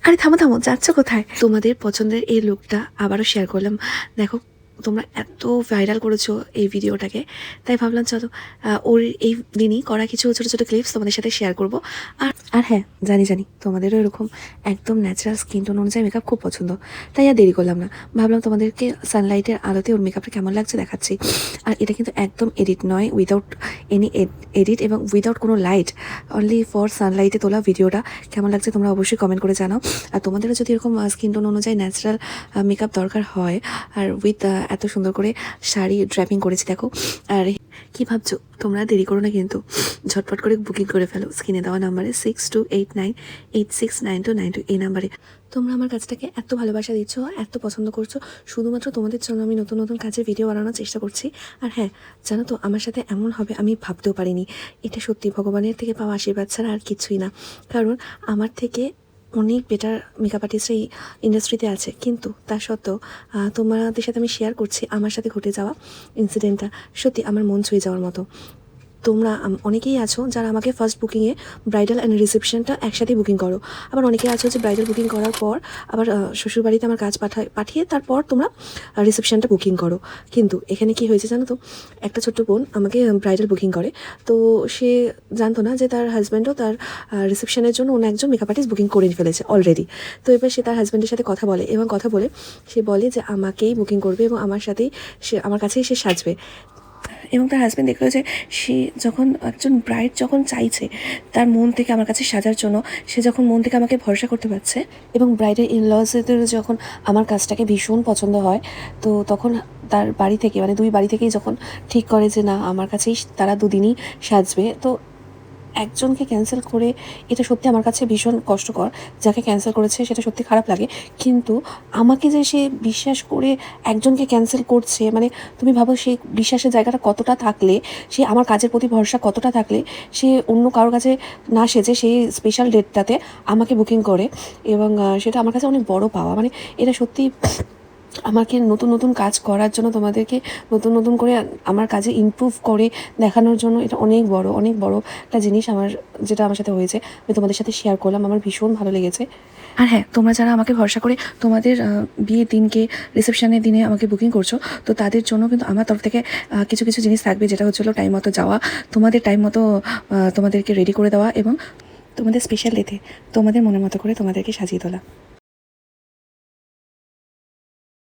আরে থামো থামো, যাচ্ছ কোথায়? তোমাদের পছন্দের এই লুকটা আবারও শেয়ার করলাম। দেখো তোমরা এত ভাইরাল করেছো এই ভিডিওটাকে, তাই ভাবলাম চলো ওর এই দিনই করা কিছু ছোটো ছোটো ক্লিপস তোমাদের সাথে শেয়ার করবো। আর আর হ্যাঁ, জানি জানি তোমাদেরও এরকম একদম ন্যাচারাল স্কিন টোন অনুযায়ী মেকআপ খুব পছন্দ, তাই আর দেরি করলাম না, ভাবলাম তোমাদেরকে সানলাইটের আলোতে ওর মেকআপটা কেমন লাগছে দেখাচ্ছি। আর এটা কিন্তু একদম এডিট নয়, উইদাউট এনি এডিট এবং উইদাউট কোনো লাইট, অনলি ফর সানলাইটে তোলা ভিডিওটা। কেমন লাগছে তোমরা অবশ্যই কমেন্ট করে জানাও। আর তোমাদেরও যদি এরকম স্কিন টোন অনুযায়ী ন্যাচারাল মেকআপ দরকার হয়, আর উইথ এত সুন্দর করে শাড়ি ড্র্যাপিং করেছি দেখো। আর কি ভাবছো, তোমরা দেরি করো না কিন্তু, ঝটপট করে বুকিং করে ফেলো স্ক্রিনে দেওয়া নাম্বারে 6289869292 এই নাম্বারে। তোমরা আমার কাজটাকে এত ভালোবাসা দিচ্ছ, এত পছন্দ করছো, শুধুমাত্র তোমাদের জন্য আমি নতুন নতুন কাজের ভিডিও বানানোর চেষ্টা করছি। আর হ্যাঁ, জানো তো আমার সাথে এমন হবে আমি ভাবতেও পারিনি। এটা সত্যি ভগবানের থেকে পাওয়া আশীর্বাদ ছাড়া আর কিছুই না। কারণ আমার থেকে অনেক বেটার মেকআপ আর্টিস্ট এই ইন্ডাস্ট্রিতে আছে, কিন্তু তা সত্ত্বেও তোমাদের সাথে আমি শেয়ার করছি আমার সাথে ঘটে যাওয়া ইনসিডেন্টটা। সত্যি আমার মন ছুঁয়ে যাওয়ার মতো। তোমরা অনেকেই আছো যারা আমাকে ফার্স্ট বুকিংয়ে ব্রাইডাল অ্যান্ড রিসেপশনটা একসাথেই বুকিং করো। আবার অনেকেই আছো যে ব্রাইডাল বুকিং করার পর আবার শ্বশুরবাড়িতে আমার কাজ পাঠিয়ে তারপর তোমরা রিসেপশনটা বুকিং করো। কিন্তু এখানে কি হয়েছে জানো তো, একটা ছোট্ট বোন আমাকে ব্রাইডাল বুকিং করে, তো সে জানতো না যে তার হাজব্যান্ডও তার রিসেপশনের জন্য অন্য একজন মেকআপ আর্টিস্ট বুকিং করে ফেলেছে অলরেডি। তো এবার সে তার হাজব্যান্ডের সাথে কথা বলে, এবং কথা বলে সে বলে যে আমাকেই বুকিং করবে এবং আমার সাথেই সে আমার কাছেই সে সাজবে। এবং তার হাজব্যান্ড দেখলো যে সে যখন একজন ব্রাইড যখন চাইছে তার মন থেকে আমার কাছে সাজার জন্য, সে যখন মন থেকে আমাকে ভরসা করতে পারছে, এবং ব্রাইডের ইনলসদের যখন আমার কাজটাকে ভীষণ পছন্দ হয়, তো তখন তার বাড়ি থেকে মানে দুই বাড়ি থেকেই যখন ঠিক করে যে না আমার কাছেই তারা দুদিনই সাজবে, তো একজনকে ক্যান্সেল করে এটা সত্যি আমার কাছে ভীষণ কষ্টকর। যাকে ক্যান্সেল করেছে সেটা সত্যি খারাপ লাগে, কিন্তু আমাকে যে সে বিশ্বাস করে একজনকে ক্যান্সেল করছে, মানে তুমি ভাবো সেই বিশ্বাসের জায়গাটা কতটা থাকলে, সে আমার কাজের প্রতি ভরসা কতটা থাকলে সে অন্য কারোর কাছে না সেজে সেই স্পেশাল ডেটটাতে আমাকে বুকিং করে, এবং সেটা আমার কাছে অনেক বড় পাওয়া। মানে এটা সত্যি আমাকে নতুন নতুন কাজ করার জন্য, তোমাদেরকে নতুন নতুন করে আমার কাজে ইমপ্রুভ করে দেখানোর জন্য এটা অনেক বড় একটা জিনিস আমার, যেটা আমার সাথে হয়েছে আমি তোমাদের সাথে শেয়ার করলাম। আমার ভীষণ ভালো লেগেছে। আর হ্যাঁ, তোমরা যারা আমাকে ভরসা করে তোমাদের বিয়ের দিনকে রিসেপশনের দিনে আমাকে বুকিং করছো, তো তাদের জন্য কিন্তু আমার তরফ থেকে কিছু কিছু জিনিস থাকবে, যেটা হচ্ছিলো টাইম মতো যাওয়া, তোমাদের টাইম মতো তোমাদেরকে রেডি করে দেওয়া, এবং তোমাদের স্পেশাল ডেতে তোমাদের মনের মতো করে তোমাদেরকে সাজিয়ে তোলা।